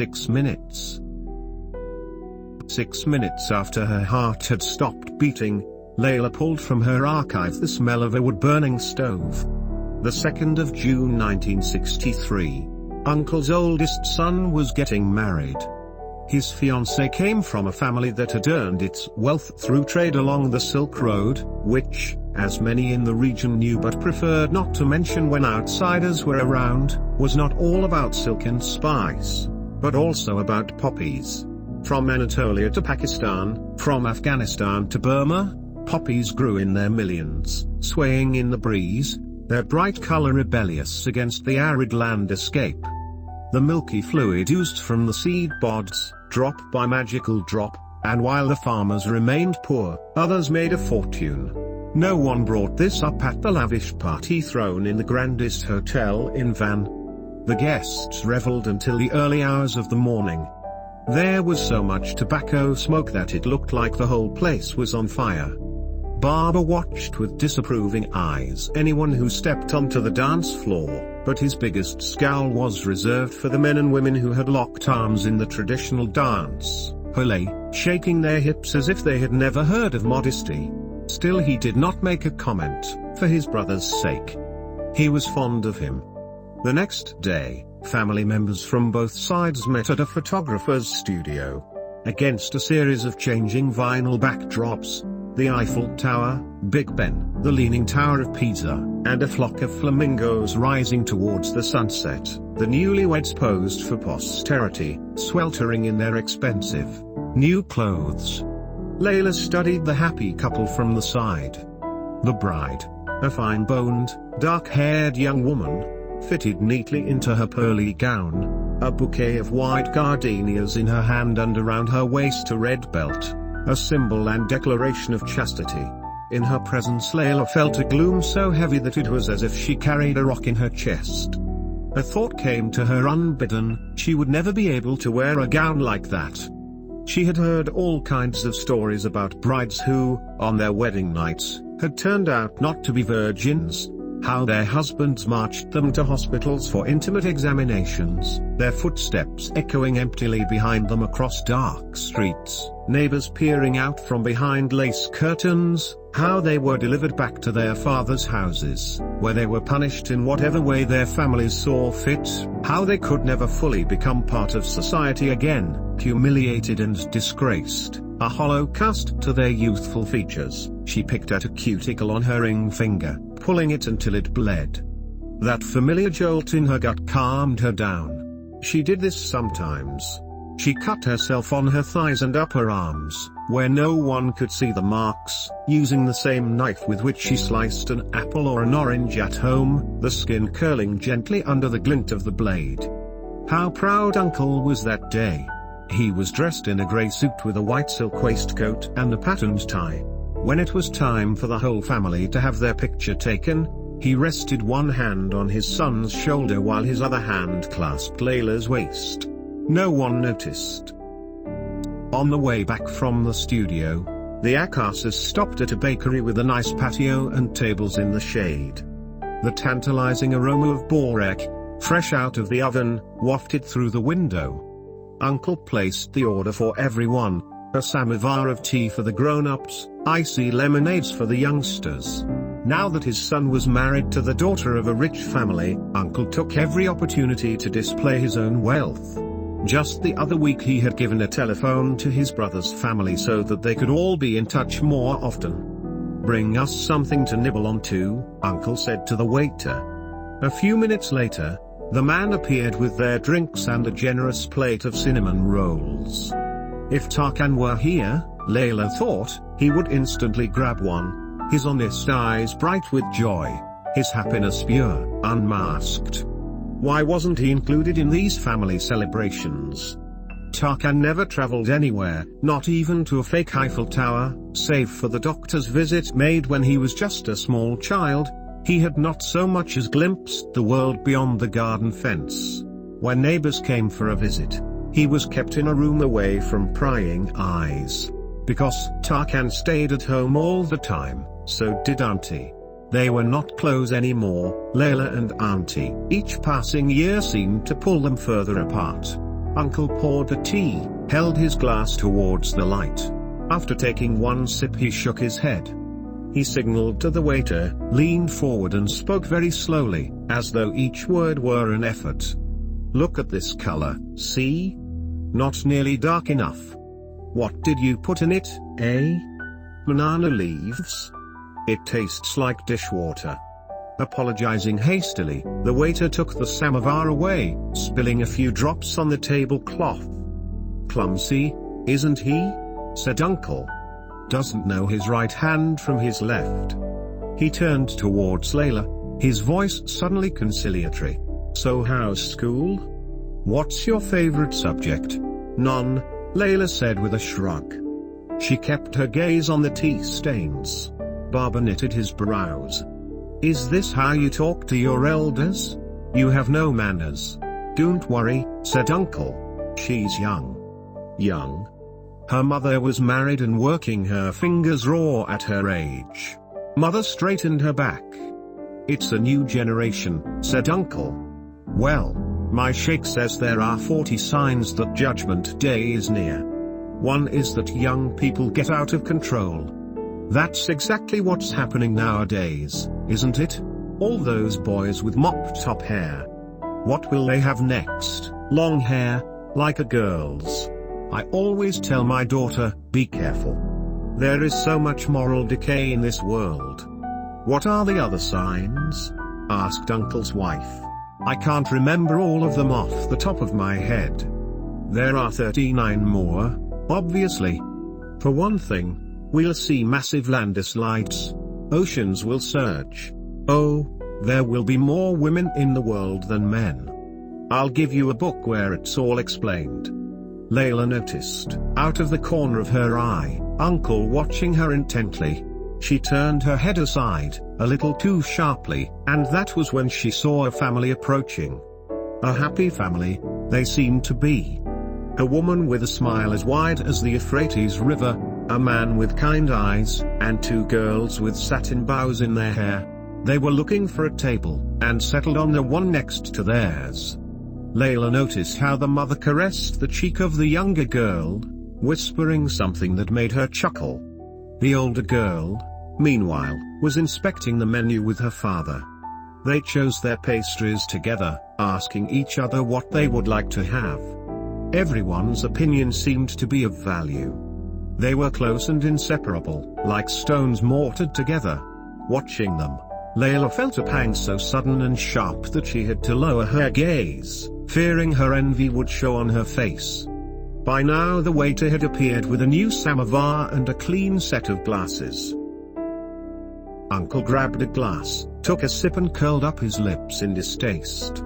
6 minutes. 6 minutes after her heart had stopped beating, Layla pulled from her archive the smell of a wood-burning stove. The 2nd of June 1963. Uncle's oldest son was getting married. His fiancée came from a family that had earned its wealth through trade along the Silk Road, which, as many in the region knew but preferred not to mention when outsiders were around, was not all about silk and spice, but also about poppies. From Anatolia to Pakistan, from Afghanistan to Burma, poppies grew in their millions, swaying in the breeze, their bright color rebellious against the arid landscape. The milky fluid oozed from the seed pods, drop by magical drop, and while the farmers remained poor, others made a fortune. No one brought this up at the lavish party thrown in the grandest hotel in Van. The guests reveled until the early hours of the morning. There was so much tobacco smoke that it looked like the whole place was on fire. Baba watched with disapproving eyes anyone who stepped onto the dance floor, but his biggest scowl was reserved for the men and women who had locked arms in the traditional dance, hole, shaking their hips as if they had never heard of modesty. Still he did not make a comment, for his brother's sake. He was fond of him. The next day, family members from both sides met at a photographer's studio. Against a series of changing vinyl backdrops, the Eiffel Tower, Big Ben, the Leaning Tower of Pisa, and a flock of flamingos rising towards the sunset, the newlyweds posed for posterity, sweltering in their expensive, new clothes. Layla studied the happy couple from the side. The bride, a fine-boned, dark-haired young woman, fitted neatly into her pearly gown, a bouquet of white gardenias in her hand and around her waist a red belt, a symbol and declaration of chastity. In her presence Layla felt a gloom so heavy that it was as if she carried a rock in her chest. A thought came to her unbidden: she would never be able to wear a gown like that. She had heard all kinds of stories about brides who, on their wedding nights, had turned out not to be virgins, how their husbands marched them to hospitals for intimate examinations, their footsteps echoing emptily behind them across dark streets, neighbors peering out from behind lace curtains, how they were delivered back to their fathers' houses, where they were punished in whatever way their families saw fit, how they could never fully become part of society again, humiliated and disgraced, a hollow cast to their youthful features. She picked at a cuticle on her ring finger, pulling it until it bled. That familiar jolt in her gut calmed her down. She did this sometimes. She cut herself on her thighs and upper arms, where no one could see the marks, using the same knife with which she sliced an apple or an orange at home, the skin curling gently under the glint of the blade. How proud Uncle was that day. He was dressed in a grey suit with a white silk waistcoat and a patterned tie. When it was time for the whole family to have their picture taken, he rested one hand on his son's shoulder while his other hand clasped Layla's waist. No one noticed. On the way back from the studio, the Akases stopped at a bakery with a nice patio and tables in the shade. The tantalizing aroma of borek, fresh out of the oven, wafted through the window. Uncle placed the order for everyone: a samovar of tea for the grown-ups, icy lemonades for the youngsters. Now that his son was married to the daughter of a rich family, Uncle took every opportunity to display his own wealth. Just the other week he had given a telephone to his brother's family so that they could all be in touch more often. "Bring us something to nibble on too," Uncle said to the waiter. A few minutes later, the man appeared with their drinks and a generous plate of cinnamon rolls. If Tarkan were here, Layla thought, he would instantly grab one, his honest eyes bright with joy, his happiness pure, unmasked. Why wasn't he included in these family celebrations? Tarkan never traveled anywhere, not even to a fake Eiffel Tower, save for the doctor's visit made when he was just a small child. He had not so much as glimpsed the world beyond the garden fence. When neighbors came for a visit, he was kept in a room away from prying eyes. Because Tarkan stayed at home all the time, so did Auntie. They were not close anymore. Layla and Auntie, each passing year seemed to pull them further apart. Uncle poured the tea, held his glass towards the light. After taking one sip he shook his head. He signaled to the waiter, leaned forward and spoke very slowly, as though each word were an effort. "Look at this color, see? Not nearly dark enough. What did you put in it, eh? Banana leaves? It tastes like dishwater." Apologizing hastily, the waiter took the samovar away, spilling a few drops on the tablecloth. "Clumsy, isn't he?" said Uncle. "Doesn't know his right hand from his left." He turned towards Layla, his voice suddenly conciliatory. "So how's school? What's your favorite subject?" "None," Layla said with a shrug. She kept her gaze on the tea stains. Baba knitted his brows. "Is this how you talk to your elders? You have no manners." "Don't worry," said Uncle. "She's young." Young? Her mother was married and working her fingers raw at her age. Mother straightened her back. "It's a new generation," said Uncle. "Well, my sheikh says there are 40 signs that Judgment Day is near. One is that young people get out of control. That's exactly what's happening nowadays, isn't it? All those boys with mop-top hair. What will they have next? Long hair, like a girl's. I always tell my daughter, be careful. There is so much moral decay in this world." "What are the other signs?" asked Uncle's wife. "I can't remember all of them off the top of my head." "There are 39 more, obviously. For one thing, we'll see massive landslides. Oceans will surge. Oh, there will be more women in the world than men. I'll give you a book where it's all explained." Layla noticed, out of the corner of her eye, Uncle watching her intently. She turned her head aside, a little too sharply, and that was when she saw a family approaching. A happy family, they seemed to be. A woman with a smile as wide as the Euphrates River, a man with kind eyes, and two girls with satin bows in their hair. They were looking for a table, and settled on the one next to theirs. Layla noticed how the mother caressed the cheek of the younger girl, whispering something that made her chuckle. The older girl, meanwhile, was inspecting the menu with her father. They chose their pastries together, asking each other what they would like to have. Everyone's opinion seemed to be of value. They were close and inseparable, like stones mortared together. Watching them, Layla felt a pang so sudden and sharp that she had to lower her gaze, fearing her envy would show on her face. By now the waiter had appeared with a new samovar and a clean set of glasses. Uncle grabbed a glass, took a sip and curled up his lips in distaste.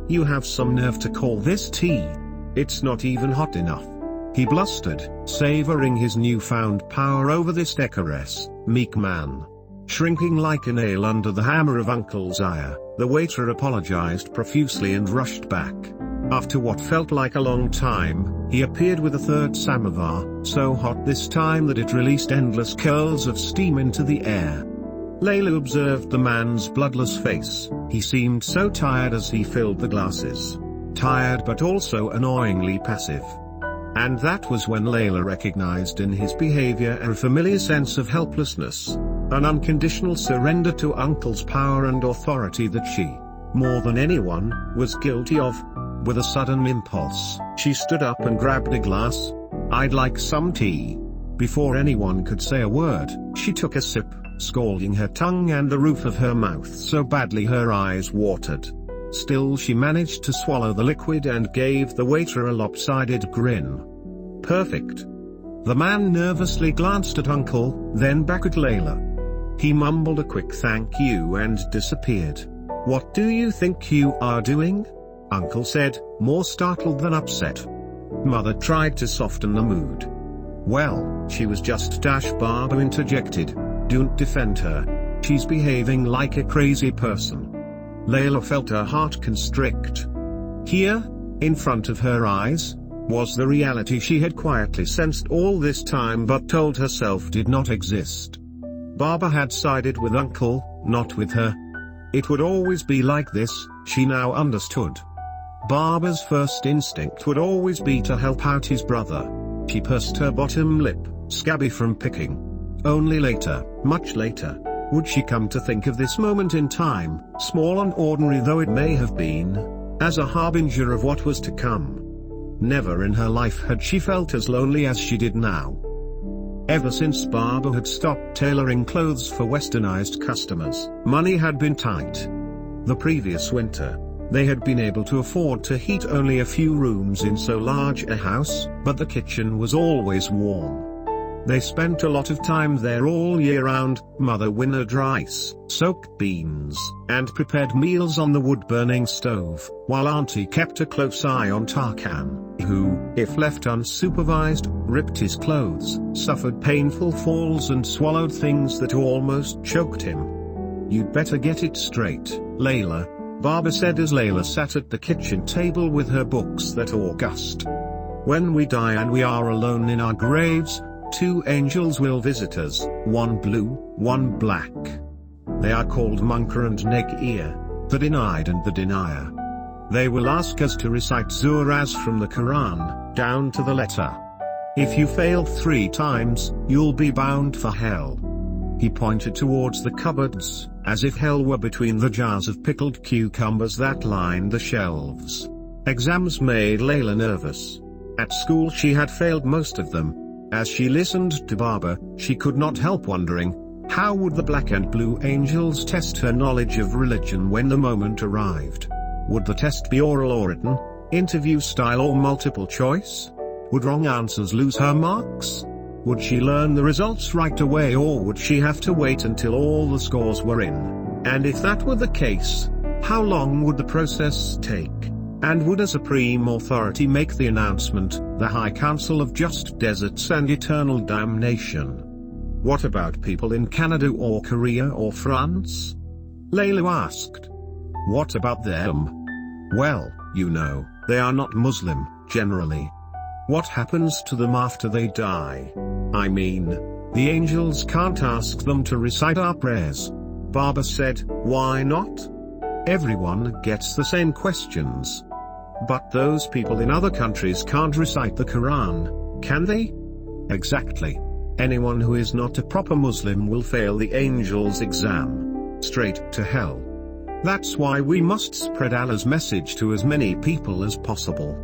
"You have some nerve to call this tea. It's not even hot enough," he blustered, savoring his newfound power over this decorous, meek man. Shrinking like a nail under the hammer of Uncle's ire, the waiter apologized profusely and rushed back. After what felt like a long time, he appeared with a third samovar, so hot this time that it released endless curls of steam into the air. Layla observed the man's bloodless face. He seemed so tired as he filled the glasses. Tired but also annoyingly passive. And that was when Layla recognized in his behavior a familiar sense of helplessness. An unconditional surrender to Uncle's power and authority that she, more than anyone, was guilty of. With a sudden impulse, she stood up and grabbed a glass. "I'd like some tea." Before anyone could say a word, she took a sip, scalding her tongue and the roof of her mouth so badly her eyes watered. Still she managed to swallow the liquid and gave the waiter a lopsided grin. "Perfect." The man nervously glanced at Uncle, then back at Layla. He mumbled a quick thank you and disappeared. "What do you think you are doing?" Uncle said, more startled than upset. Mother tried to soften the mood. "Well, she was just Baba interjected. "Don't defend her. She's behaving like a crazy person." Layla felt her heart constrict. Here, in front of her eyes, was the reality she had quietly sensed all this time but told herself did not exist. Baba had sided with Uncle, not with her. It would always be like this, she now understood. Barbara's first instinct would always be to help out his brother. She pursed her bottom lip, scabby from picking. Only later, much later, would she come to think of this moment in time, small and ordinary though it may have been, as a harbinger of what was to come. Never in her life had she felt as lonely as she did now. Ever since Barbara had stopped tailoring clothes for westernized customers, money had been tight. The previous winter, they had been able to afford to heat only a few rooms in so large a house, but the kitchen was always warm. They spent a lot of time there all year round. Mother winnowed rice, soaked beans, and prepared meals on the wood-burning stove, while Auntie kept a close eye on Tarkan, who, if left unsupervised, ripped his clothes, suffered painful falls and swallowed things that almost choked him. "You'd better get it straight, Layla," Barbara said as Layla sat at the kitchen table with her books that August. "When we die and we are alone in our graves, 2 angels will visit us, one blue, one black. They are called Munkar and Neg-Ear, the denied and the denier. They will ask us to recite Surahs from the Quran, down to the letter. If you fail 3 times, you'll be bound for hell." He pointed towards the cupboards, as if hell were between the jars of pickled cucumbers that lined the shelves. Exams made Layla nervous. At school she had failed most of them. As she listened to Barbara, she could not help wondering, how would the black and blue angels test her knowledge of religion when the moment arrived? Would the test be oral or written, interview style or multiple choice? Would wrong answers lose her marks? Would she learn the results right away, or would she have to wait until all the scores were in? And if that were the case, how long would the process take? And would a supreme authority make the announcement, the High Council of Just Deserts and Eternal Damnation? What about people in Canada or Korea or France? Layla asked. What about them? Well, you know, they are not Muslim, generally. What happens to them after they die? I mean, the angels can't ask them to recite our prayers. Barbara said, why not? Everyone gets the same questions. But those people in other countries can't recite the Quran, can they? Exactly. Anyone who is not a proper Muslim will fail the angels' exam. Straight to hell. That's why we must spread Allah's message to as many people as possible.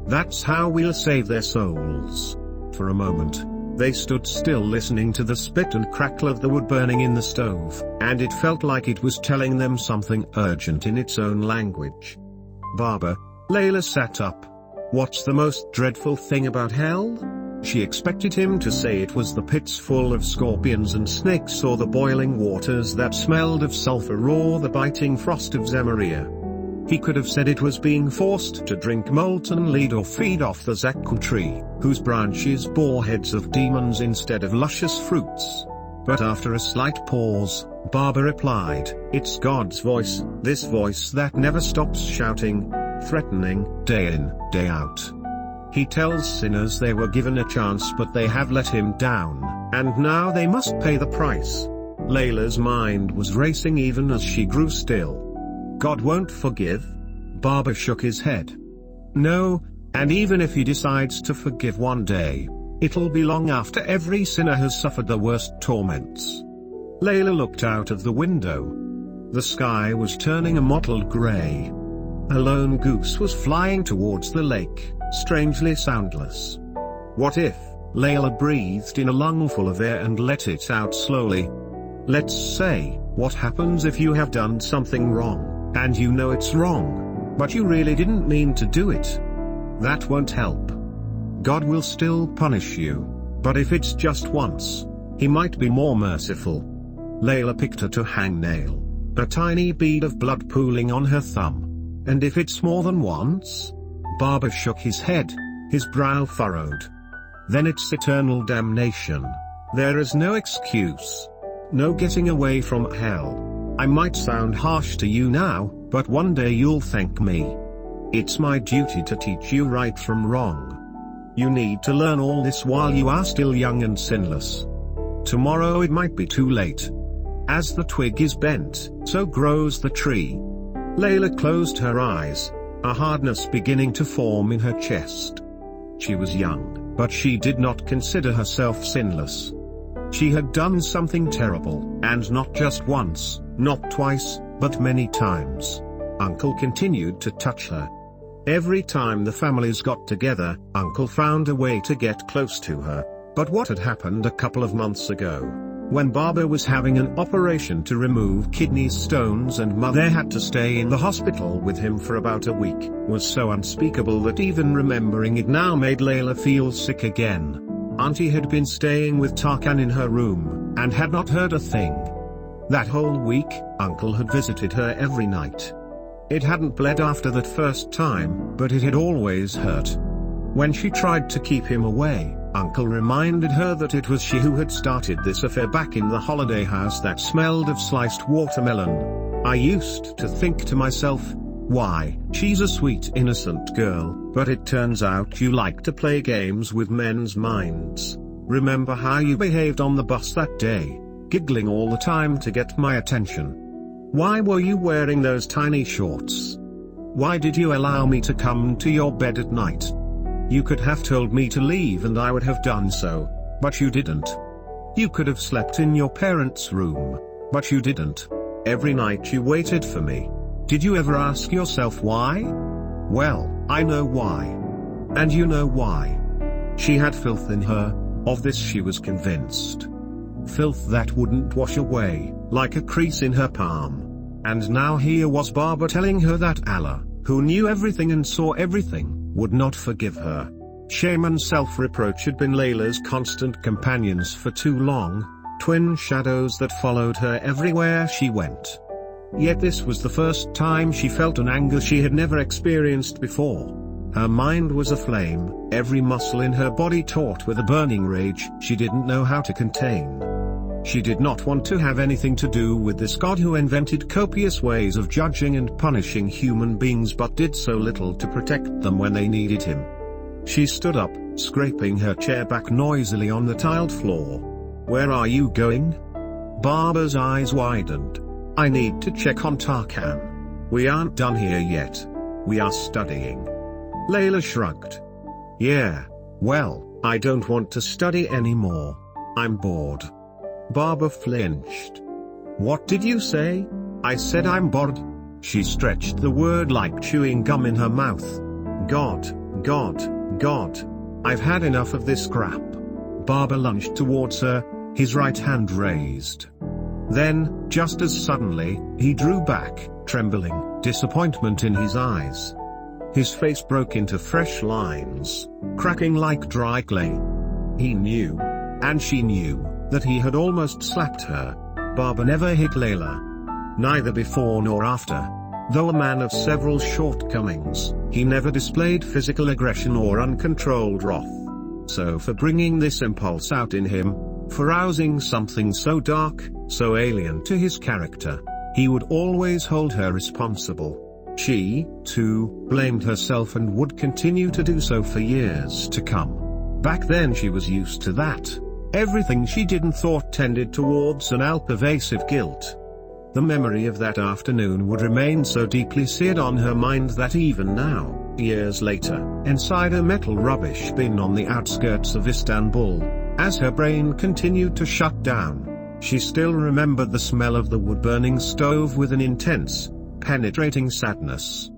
That's how we'll save their souls. For a moment, they stood still listening to the spit and crackle of the wood burning in the stove, and it felt like it was telling them something urgent in its own language. Barbara, Layla sat up. What's the most dreadful thing about hell? She expected him to say it was the pits full of scorpions and snakes, or the boiling waters that smelled of sulfur, or the biting frost of Zemaria. He could have said it was being forced to drink molten lead or feed off the zaqqum tree, whose branches bore heads of demons instead of luscious fruits. But after a slight pause, Barbara replied, it's God's voice, this voice that never stops shouting, threatening, day in, day out. He tells sinners they were given a chance but they have let him down, and now they must pay the price. Layla's mind was racing even as she grew still. God won't forgive? Barbara shook his head. No, and even if he decides to forgive one day, it'll be long after every sinner has suffered the worst torments. Layla looked out of the window. The sky was turning a mottled grey. A lone goose was flying towards the lake, strangely soundless. What if? Layla breathed in a lungful of air and let it out slowly. Let's say, what happens if you have done something wrong, and you know it's wrong, but you really didn't mean to do it? That won't help. God will still punish you, but if it's just once, he might be more merciful. Layla picked at a hangnail, a tiny bead of blood pooling on her thumb. And if it's more than once? Barbara shook his head, his brow furrowed. Then it's eternal damnation. There is no excuse. No getting away from hell. I might sound harsh to you now, but one day you'll thank me. It's my duty to teach you right from wrong. You need to learn all this while you are still young and sinless. Tomorrow it might be too late. As the twig is bent, so grows the tree. Layla closed her eyes. a hardness beginning to form in her chest. She was young, but she did not consider herself sinless. She had done something terrible, and not just once, not twice, but many times. Uncle continued to touch her. Every time the families got together, Uncle found a way to get close to her. But what had happened a couple of months ago, when Barbara was having an operation to remove kidney stones and Mother had to stay in the hospital with him for about a week, was so unspeakable that even remembering it now made Layla feel sick again. Auntie had been staying with Tarkan in her room, and had not heard a thing. That whole week, Uncle had visited her every night. It hadn't bled after that first time, but it had always hurt. When she tried to keep him away, Uncle reminded her that it was she who had started this affair back in the holiday house that smelled of sliced watermelon. I used to think to myself, why, she's a sweet innocent girl, but it turns out you like to play games with men's minds. Remember how you behaved on the bus that day, giggling all the time to get my attention? Why were you wearing those tiny shorts? Why did you allow me to come to your bed at night? You could have told me to leave and I would have done so, but you didn't. You could have slept in your parents' room, but you didn't. Every night you waited for me. Did you ever ask yourself why? Well, I know why. And you know why. She had filth in her, of this she was convinced. Filth that wouldn't wash away, like a crease in her palm. And now here was Barbara telling her that Allah, who knew everything and saw everything, would not forgive her. Shame and self-reproach had been Layla's constant companions for too long, twin shadows that followed her everywhere she went. Yet this was the first time she felt an anger she had never experienced before. Her mind was aflame, every muscle in her body taut with a burning rage she didn't know how to contain. She did not want to have anything to do with this God who invented copious ways of judging and punishing human beings but did so little to protect them when they needed him. She stood up, scraping her chair back noisily on the tiled floor. Where are you going? Barbara's eyes widened. I need to check on Tarkan. We aren't done here yet. We are studying. Layla shrugged. Yeah, well, I don't want to study anymore. I'm bored. Barbara flinched. What did you say? I said I'm bored. She stretched the word like chewing gum in her mouth. God, God, God. I've had enough of this crap. Barbara lunged towards her, his right hand raised. Then, just as suddenly, he drew back, trembling, disappointment in his eyes. His face broke into fresh lines, cracking like dry clay. He knew, and she knew, that he had almost slapped her. Barbara never hit Layla. Neither before nor after. Though a man of several shortcomings, he never displayed physical aggression or uncontrolled wrath. So for bringing this impulse out in him, for rousing something so dark, so alien to his character, he would always hold her responsible. She, too, blamed herself and would continue to do so for years to come. Back then she was used to that. Everything she did and thought tended towards an all-pervasive guilt. The memory of that afternoon would remain so deeply seared on her mind that even now, years later, inside a metal rubbish bin on the outskirts of Istanbul, as her brain continued to shut down, she still remembered the smell of the wood-burning stove with an intense, penetrating sadness.